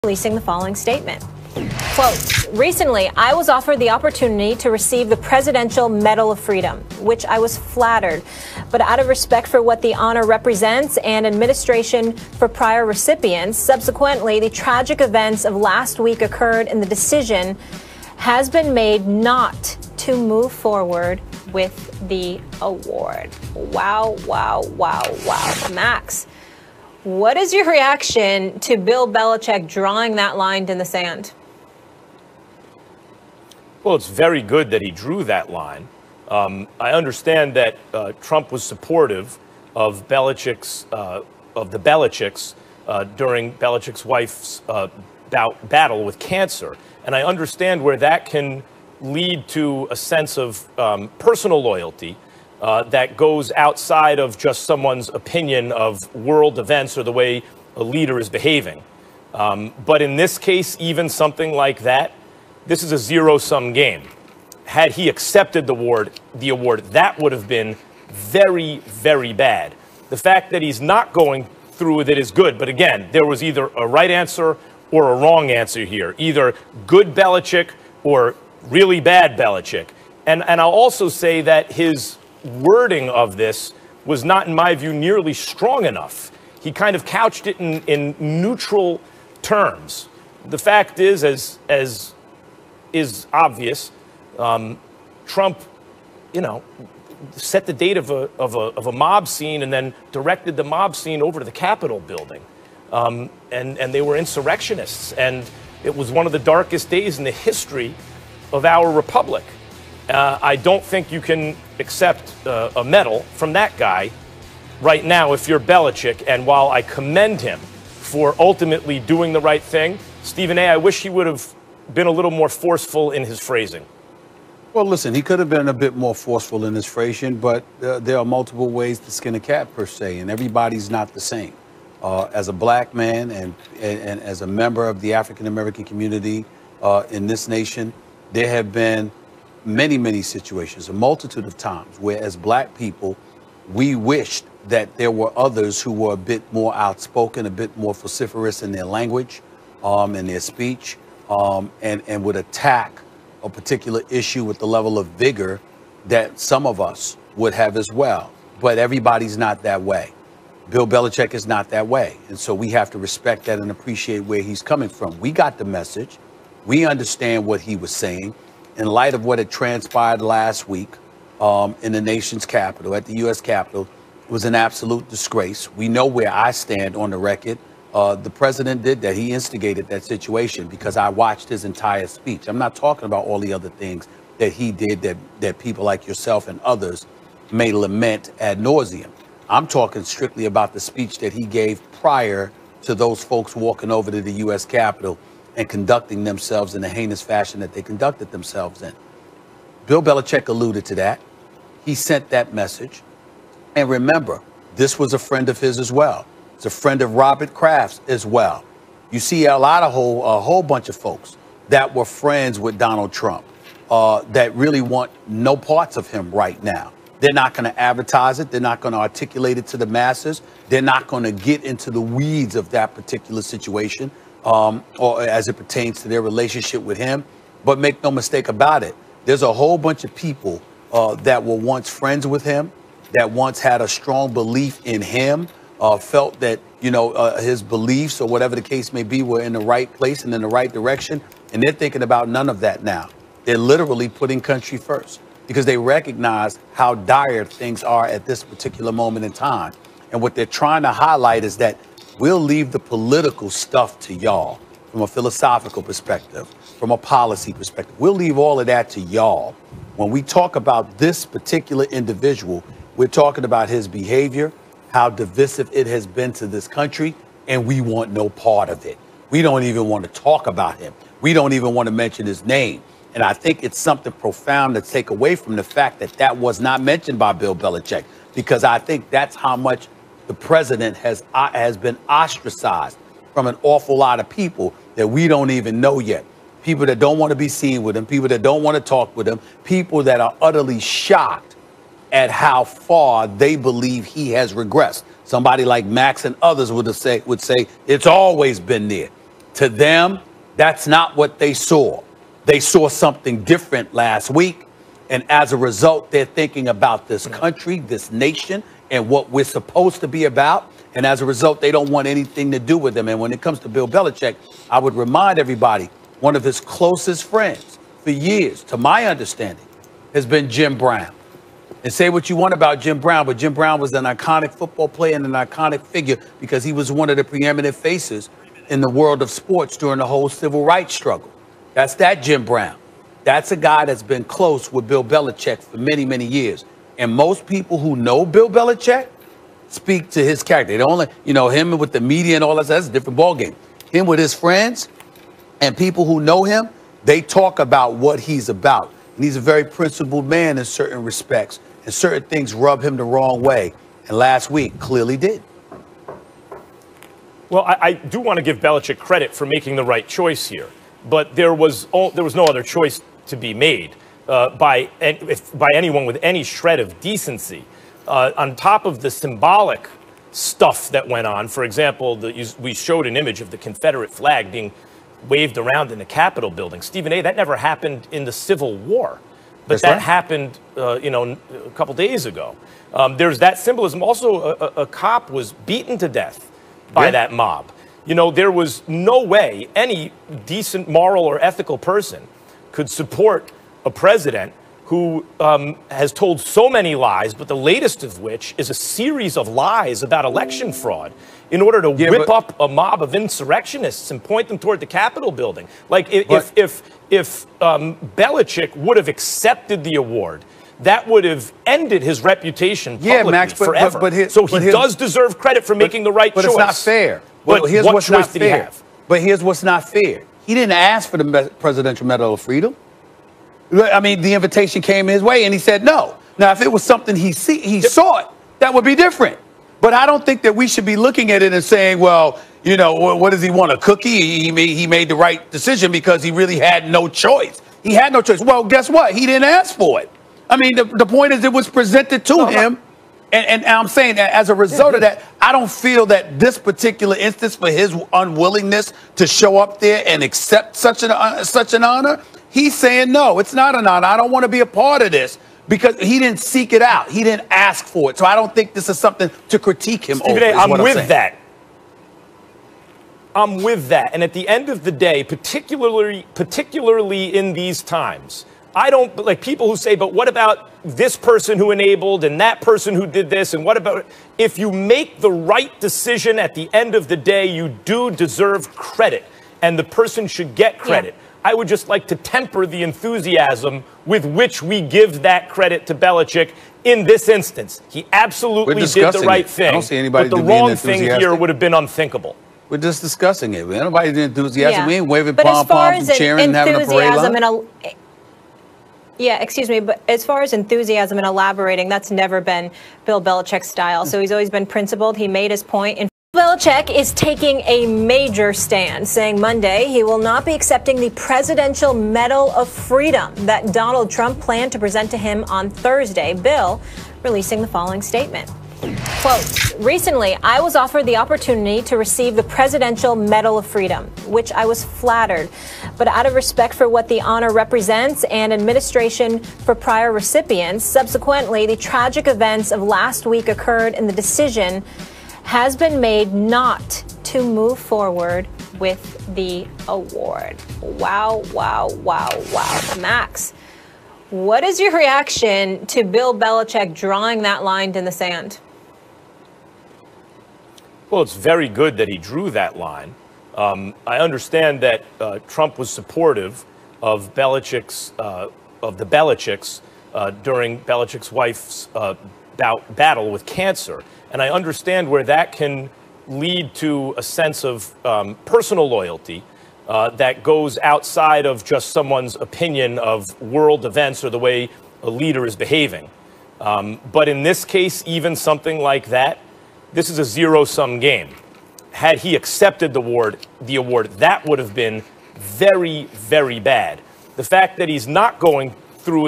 releasing the following statement. Quote, recently, I was offered the opportunity to receive the Presidential Medal of Freedom, which I was flattered. But out of respect for what the honor represents and administration for prior recipients, subsequently, the tragic events of last week occurred and the decision has been made not to move forward with the award. Wow, wow, wow, wow. Max, what is your reaction to Bill Belichick drawing that line in the sand? Well, it's very good that he drew that line. I understand that Trump was supportive of the Belichicks during Belichick's wife's battle with cancer, and I understand where that can lead to a sense of personal loyalty that goes outside of just someone's opinion of world events or the way a leader is behaving. But in this case, even something like that, this is a zero-sum game. Had he accepted the award, that would have been very, very bad. The fact that he's not going through with it is good. But again, there was either a right answer or a wrong answer here. Either good Belichick or really bad Belichick. And I'll also say that his wording of this was not, in my view, nearly strong enough. He kind of couched it in neutral terms. The fact is, as is obvious, Trump, set the date of a mob scene and then directed the mob scene over to the Capitol building. And they were insurrectionists. And it was one of the darkest days in the history of our republic. I don't think you can accept a medal from that guy right now if you're Belichick. And while I commend him for ultimately doing the right thing, Stephen A., I wish he would have been a little more forceful in his phrasing. Well, listen, he could have been a bit more forceful in his phrasing, but there are multiple ways to skin a cat, per se, and everybody's not the same. As a black man and as a member of the African-American community in this nation, there have been many, many situations, a multitude of times where as black people, we wished that there were others who were a bit more outspoken, a bit more vociferous in their language, in their speech, and would attack a particular issue with the level of vigor that some of us would have as well. But everybody's not that way. Bill Belichick is not that way. And so we have to respect that and appreciate where he's coming from. We got the message. We understand what he was saying. In light of what had transpired last week in the nation's capital, at the U.S. Capitol, it was an absolute disgrace. We know where I stand on the record. The president did that. He instigated that situation because I watched his entire speech. I'm not talking about all the other things that he did that people like yourself and others may lament ad nauseum. I'm talking strictly about the speech that he gave prior to those folks walking over to the U.S. Capitol and conducting themselves in the heinous fashion that they conducted themselves in. Bill Belichick alluded to that. He sent that message. And remember, this was a friend of his as well. It's a friend of Robert Kraft's as well. You see a whole bunch of folks that were friends with Donald Trump that really want no parts of him right now. They're not going to advertise it. They're not going to articulate it to the masses. They're not going to get into the weeds of that particular situation or as it pertains to their relationship with him. But make no mistake about it, there's a whole bunch of people that were once friends with him, that once had a strong belief in him, felt that, his beliefs or whatever the case may be were in the right place and in the right direction. And they're thinking about none of that now. They're literally putting country first because they recognize how dire things are at this particular moment in time. And what they're trying to highlight is that we'll leave the political stuff to y'all from a philosophical perspective, from a policy perspective. We'll leave all of that to y'all. When we talk about this particular individual, we're talking about his behavior, how divisive it has been to this country, and we want no part of it. We don't even want to talk about him. We don't even want to mention his name. And I think it's something profound to take away from the fact that that was not mentioned by Bill Belichick, because I think that's how much the president has been ostracized from an awful lot of people that we don't even know yet. People that don't want to be seen with him, people that don't want to talk with him, people that are utterly shocked at how far they believe he has regressed. Somebody like Max and others would say it's always been there. To them, that's not what they saw. They saw something different last week. And as a result, they're thinking about this country, this nation, and what we're supposed to be about. And as a result, they don't want anything to do with them. And when it comes to Bill Belichick, I would remind everybody, one of his closest friends for years, to my understanding, has been Jim Brown. And say what you want about Jim Brown, but Jim Brown was an iconic football player and an iconic figure because he was one of the preeminent faces in the world of sports during the whole civil rights struggle. That's that Jim Brown. That's a guy that's been close with Bill Belichick for many, many years. And most people who know Bill Belichick speak to his character. They don't only, him with the media and all that, that's a different ballgame. Him with his friends and people who know him, they talk about what he's about. And he's a very principled man in certain respects. And certain things rub him the wrong way. And last week clearly did. Well, I do want to give Belichick credit for making the right choice here. But there was no other choice to be made by anyone with any shred of decency. On top of the symbolic stuff that went on, for example, we showed an image of the Confederate flag being waved around in the Capitol building. Stephen A., that never happened in the Civil War. But That's that right. happened, a couple days ago. There's that symbolism. Also, a cop was beaten to death by that mob. There was no way any decent moral or ethical person could support a president who has told so many lies, but the latest of which is a series of lies about election fraud in order to whip up a mob of insurrectionists and point them toward the Capitol building. Like, if Belichick would have accepted the award, that would have ended his reputation publicly forever. So he does deserve credit for making the right choice. But it's not fair. But here's what what's choice not did he fair. have? But here's what's not fair. He didn't ask for the Presidential Medal of Freedom. I mean, the invitation came his way, and he said no. Now, if it was something he sought, that would be different. But I don't think that we should be looking at it and saying, well, what does he want, a cookie? He made the right decision because he really had no choice. He had no choice. Well, guess what? He didn't ask for it. I mean, the point is it was presented to him. And I'm saying that as a result of that, I don't feel that this particular instance, for his unwillingness to show up there and accept such an honor, he's saying, no, it's not an honor. I don't want to be a part of this because he didn't seek it out. He didn't ask for it. So I don't think this is something to critique him over. I'm with that. I'm with that. And at the end of the day, particularly in these times, I don't like people who say, but what about this person who enabled and that person who did this? And what about if you make the right decision at the end of the day, you do deserve credit and the person should get credit. Yeah. I would just like to temper the enthusiasm with which we give that credit to Belichick in this instance. He absolutely did the right thing. I don't see anybody but the wrong thing here would have been unthinkable. We're just discussing it. Nobody's enthusiastic. Yeah. We ain't waving pom-poms and cheering and having a parade line. Yeah, excuse me, but as far as enthusiasm and elaborating, that's never been Bill Belichick's style. So he's always been principled. He made his point. And Belichick is taking a major stand, saying Monday he will not be accepting the Presidential Medal of Freedom that Donald Trump planned to present to him on Thursday. Bill releasing the following statement. Quote, recently, I was offered the opportunity to receive the Presidential Medal of Freedom, which I was flattered. But out of respect for what the honor represents and administration for prior recipients, subsequently, the tragic events of last week occurred and the decision has been made not to move forward with the award. Wow, wow, wow, wow. Max, what is your reaction to Bill Belichick drawing that line in the sand? Well, it's very good that he drew that line. I understand that Trump was supportive of the Belichicks during Belichick's wife's battle with cancer. And I understand where that can lead to a sense of personal loyalty that goes outside of just someone's opinion of world events or the way a leader is behaving. But in this case, even something like that, this is a zero-sum game. Had he accepted the award, that would have been very, very bad. The fact that he's not going through